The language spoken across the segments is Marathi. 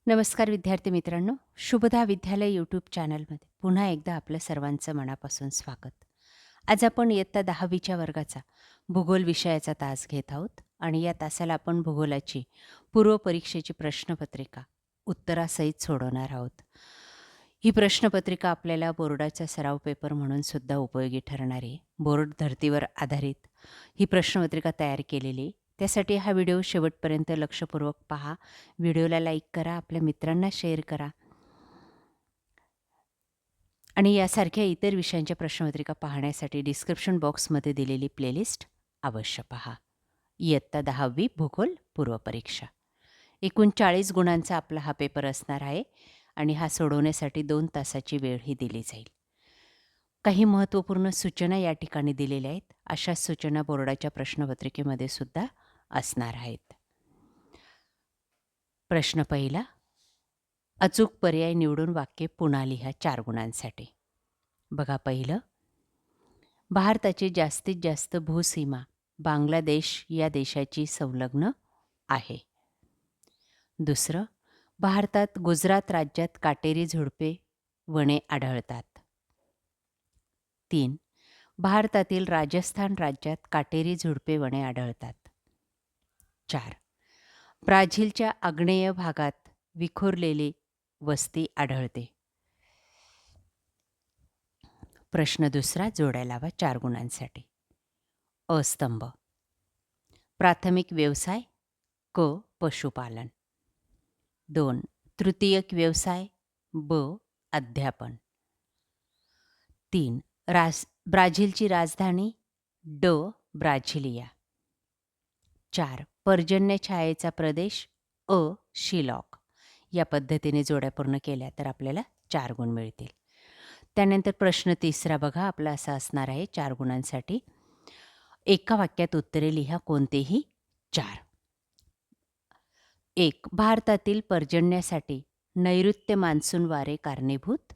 नमस्कार विद्यार्थी मित्रांनो, शुभदा विद्यालय यूट्यूब चॅनलमध्ये पुन्हा एकदा आपलं सर्वांचं मनापासून स्वागत. आज आपण इयत्ता 10वीच्या वर्गाचा भूगोल विषयाचा तास घेत आहोत आणि या तासाला आपण भूगोलाची पूर्वपरीक्षेची प्रश्नपत्रिका उत्तरासहित सोडवणार आहोत. ही प्रश्नपत्रिका आपल्याला बोर्डाचा सराव पेपर म्हणून सुद्धा उपयोगी ठरणार आहे. बोर्ड धर्तीवर आधारित ही प्रश्नपत्रिका तयार केलेली आहे. त्यासाठी हा व्हिडिओ शेवटपर्यंत लक्षपूर्वक पहा. व्हिडिओला लाईक करा, आपल्या मित्रांना शेअर करा आणि यासारख्या इतर विषयांच्या प्रश्नपत्रिका पाहण्यासाठी डिस्क्रिप्शन बॉक्समध्ये दिलेली प्लेलिस्ट अवश्य पहा. इयत्ता 10वी भूगोल पूर्वपरीक्षा. एकूण 40 गुणांचा आपला हा पेपर असणार आहे आणि हा सोडवण्यासाठी 2 तासाची वेळही दिली जाईल. काही महत्त्वपूर्ण सूचना या ठिकाणी दिलेल्या आहेत. अशाच सूचना बोर्डाच्या प्रश्नपत्रिकेमध्ये सुद्धा असणार आहेत. प्रश्न पहिला, अचूक पर्याय निवडून वाक्य पुन्हा लिहा 4 गुणांसाठी. बघा पहिलं, भारताची जास्तीत जास्त भूसीमा बांगलादेश या देशाची संलग्न आहे. दुसरं, भारतात गुजरात राज्यात काटेरी झुडपे वने आढळतात. 3. भारतातील राजस्थान राज्यात काटेरी झुडपे वने आढळतात. 4. ब्राझीलच्या आग्नेय भागात विखुरलेली वस्ती आढळते. प्रश्न दुसरा, जोड्या लावा 4 गुणांसाठी. अस्तंभ. प्राथमिक व्यवसाय क. पशुपालन. 2. तृतीयक व्यवसाय ब. अध्यापन. 3. ब्राझीलची राजधानी ड. ब्राझिलिया. 4. पर्जन्य छायेचा प्रदेश अ. शिलॉग. या पद्धतीने जोड्या पूर्ण केल्या तर आपल्याला 4 गुण मिळतील. त्यानंतर प्रश्न तिसरा बघा, आपला असा असणार आहे 4 गुणांसाठी. एका वाक्यात उत्तरे लिहा, कोणतेही 4. 1. भारतातील पर्जन्यासाठी नैऋत्य मान्सून वारे कारणीभूत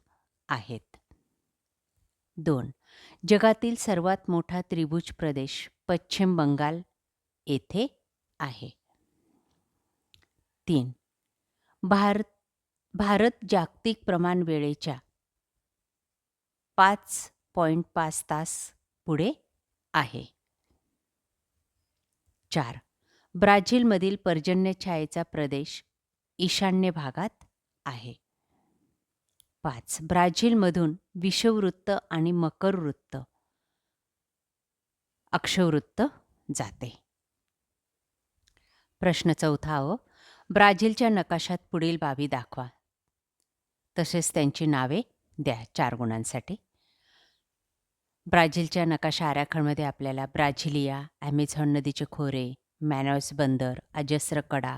आहेत. 2. जगातील सर्वात मोठा त्रिभुज प्रदेश पश्चिम बंगाल येथे आहे. 3. भारत जागतिक प्रमाण वेळेच्या 5.5 तास पुढे आहे. 4. ब्राझीलमधील पर्जन्य छायेचा प्रदेश ईशान्य भागात आहे. 5. ब्राझीलमधून विषुववृत्त आणि मकरवृत्त अक्षवृत्त जाते. प्रश्न चौथा, ब्राझीलच्या नकाशात पुढील बाबी दाखवा. तसेच त्यांची नावे द्या 4 गुणांसाठी. ब्राझीलच्या नकाशा आराखड्यामध्ये आपल्याला ब्राझिलिया, ॲमेझॉन नदीचे खोरे, मॅनॉस बंदर, अजस्र कडा,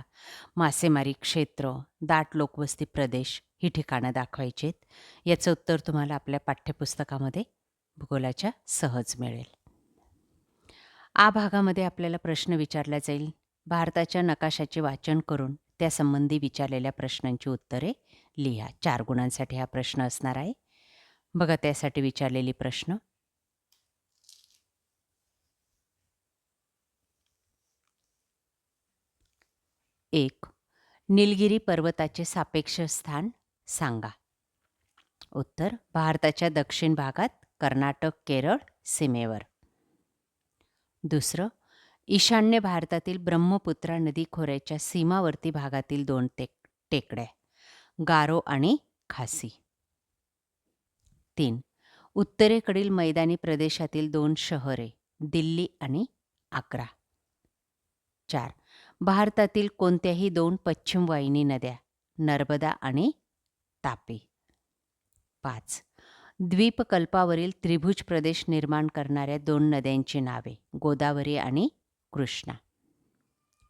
मासेमारी क्षेत्र, दाट लोकवस्ती प्रदेश ही ठिकाणं दाखवायची आहेत. याचं उत्तर तुम्हाला आपल्या पाठ्यपुस्तकामध्ये भूगोलाच्या सहज मिळेल. आ भागामध्ये आपल्याला प्रश्न विचारला जाईल. भारताच्या नकाशाचे वाचन करून त्यासंबंधी विचारलेल्या प्रश्नांची उत्तरे लिहा. 4 गुणांसाठी हा प्रश्न असणार आहे. बघा त्यासाठी विचारलेली प्रश्न. एक, निलगिरी पर्वताचे सापेक्ष स्थान सांगा. उत्तर, भारताच्या दक्षिण भागात कर्नाटक केरळ सीमेवर. दुसरं, ईशान्य भारतातील ब्रह्मपुत्रा नदी खोऱ्याच्या सीमावर्ती भागातील 2 टेकड्या गारो आणि खासी. 3. उत्तरेकडील मैदानी प्रदेशातील 2 शहरे दिल्ली आणि आग्रा. 4. भारतातील कोणत्याही 2 पश्चिम वाहिनी नद्या नर्मदा आणि तापी. 5. द्वीपकल्पावरील त्रिभुज प्रदेश निर्माण करणाऱ्या 2 नद्यांची नावे गोदावरी आणि कृष्णा.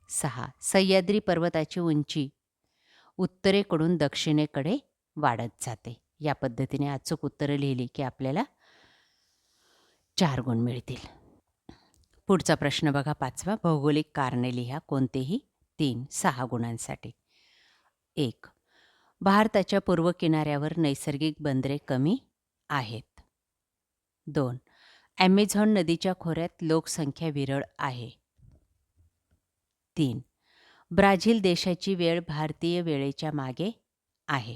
6. सह्याद्री पर्वताची उंची उत्तरेकडून दक्षिणेकडे वाढत जाते. या पद्धतीने अचूक उत्तरं लिहिली की आपल्याला 4 गुण मिळतील. पुढचा प्रश्न बघा 5वा, भौगोलिक कारणे लिहा, कोणतेही 3, 6 गुणांसाठी. 1. भारताच्या पूर्व किनाऱ्यावर नैसर्गिक बंदरे कमी आहेत. 2. ॲमेझॉन नदीच्या खोऱ्यात लोकसंख्या विरळ आहे. 3. ब्राझील देशाची वेळ भारतीय वेळेच्या मागे आहे.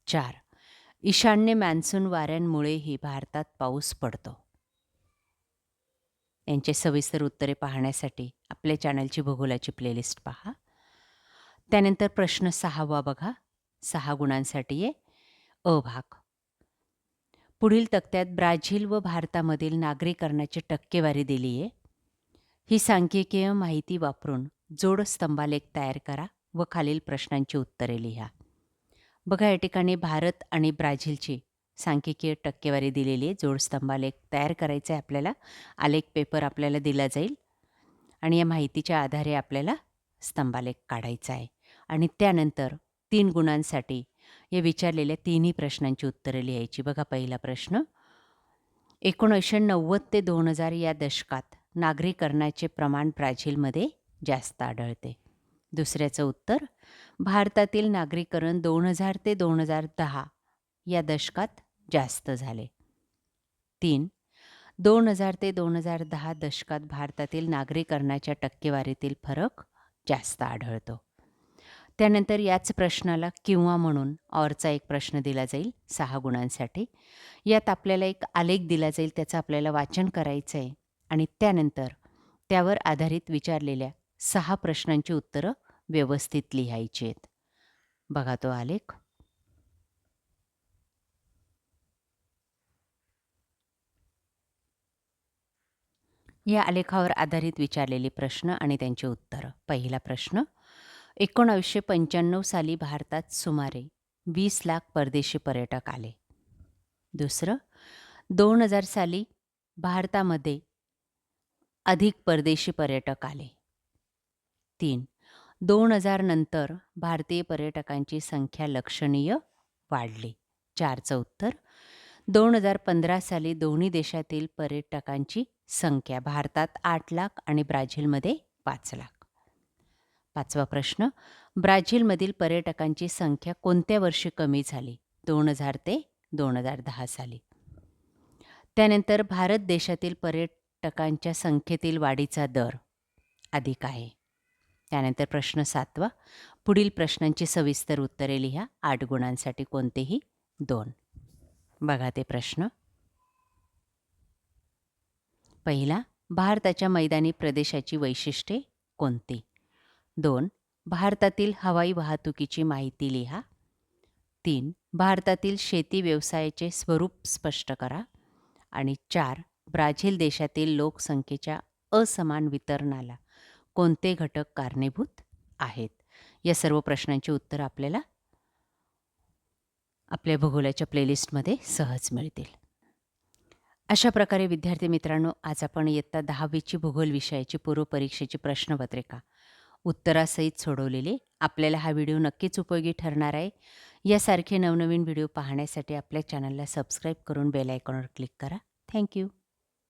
4. ईशान्य मान्सून वाऱ्यांमुळेही भारतात पाऊस पडतो. यांचे सविस्तर उत्तरे पाहण्यासाठी आपल्या चॅनलची भूगोलाची प्लेलिस्ट पहा. त्यानंतर प्रश्न 6वा बघा. 6 गुणांसाठी आहे. अ भाग. पुढील तक्त्यात ब्राझील व भारतामधील नागरीकरणाची टक्केवारी दिली आहे. ही सांख्यिकीय माहिती वापरून जोड स्तंभालेख तयार करा व खालील प्रश्नांची उत्तरे लिहा. बघा, या ठिकाणी भारत आणि ब्राझीलची सांख्यिकीय टक्केवारी दिलेली आहे. जोड स्तंभालेख तयार करायचा आहे आपल्याला. आलेख पेपर आपल्याला दिला जाईल आणि या माहितीच्या आधारे आपल्याला स्तंभालेख काढायचा आहे. आणि त्यानंतर 3 गुणांसाठी या विचारलेल्या तिन्ही प्रश्नांची उत्तरे लिहायची. बघा, पहिला प्रश्न. 1990 ते 2000 या दशकात नागरीकरणाचे प्रमाण ब्राझीलमध्ये जास्त आढळते. दुसऱ्याचं उत्तर. भारतातील नागरीकरण 2000 ते 2010 या दशकात जास्त झाले. 3. 2000 ते 2010 दशकात भारतातील नागरीकरणाच्या टक्केवारीतील फरक जास्त आढळतो. त्यानंतर याच प्रश्नाला किंवा म्हणून ऑरचा एक प्रश्न दिला जाईल 6 गुणांसाठी. यात आपल्याला एक आलेख दिला जाईल, त्याचं आपल्याला वाचन करायचं आहे आणि त्यानंतर त्यावर आधारित विचारलेल्या 6 प्रश्नांची उत्तरं व्यवस्थित लिहायची आहेत. बघा तो आलेख. या आलेखावर आधारित विचारलेले प्रश्न आणि त्यांची उत्तरं. पहिला प्रश्न. 1995 साली भारतात सुमारे 20 लाख परदेशी पर्यटक आले. दुसरं. 2000 साली भारतामध्ये अधिक परदेशी पर्यटक आले. 3. 2000 नंतर भारतीय पर्यटकांची संख्या लक्षणीय वाढली. 4चं उत्तर. 2015 साली दोन्ही देशातील पर्यटकांची संख्या भारतात 8 लाख आणि ब्राझीलमध्ये 5 लाख. 5वा प्रश्न. ब्राझीलमधील पर्यटकांची संख्या कोणत्या वर्षी कमी झाली? 2000 ते 2010 साली. त्यानंतर भारत देशातील पर्यटकांच्या संख्येतील वाढीचा दर अधिक आहे. त्यानंतर प्रश्न 7वा. पुढील प्रश्नांची सविस्तर उत्तरे लिहा. 8 गुणांसाठी कोणतेही 2. बघा ते प्रश्न. पहिला. भारताच्या मैदानी प्रदेशाची वैशिष्ट्ये कोणती? 2. भारतातील हवाई वाहतुकीची माहिती लिहा. 3. भारतातील शेती व्यवसायाचे स्वरूप स्पष्ट करा. आणि 4. ब्राझील देशातील लोकसंख्येच्या असमान वितरणाला कोणते घटक कारणीभूत आहेत? या सर्व प्रश्नांची उत्तरं आपल्याला आपल्या भूगोलाच्या प्लेलिस्टमध्ये सहज मिळतील. अशा प्रकारे विद्यार्थी मित्रांनो, आज आपण इयत्ता 10वीची भूगोल विषयाची पूर्वपरीक्षेची प्रश्नपत्रिका उत्तरासहित सोडवलेली. आपल्याला हा व्हिडिओ नक्कीच उपयोगी ठरणार आहे. यासारखे नवनवीन व्हिडिओ पाहण्यासाठी आपल्या चॅनलला सबस्क्राईब करून बेल आयकॉनवर क्लिक करा. थँक्यू.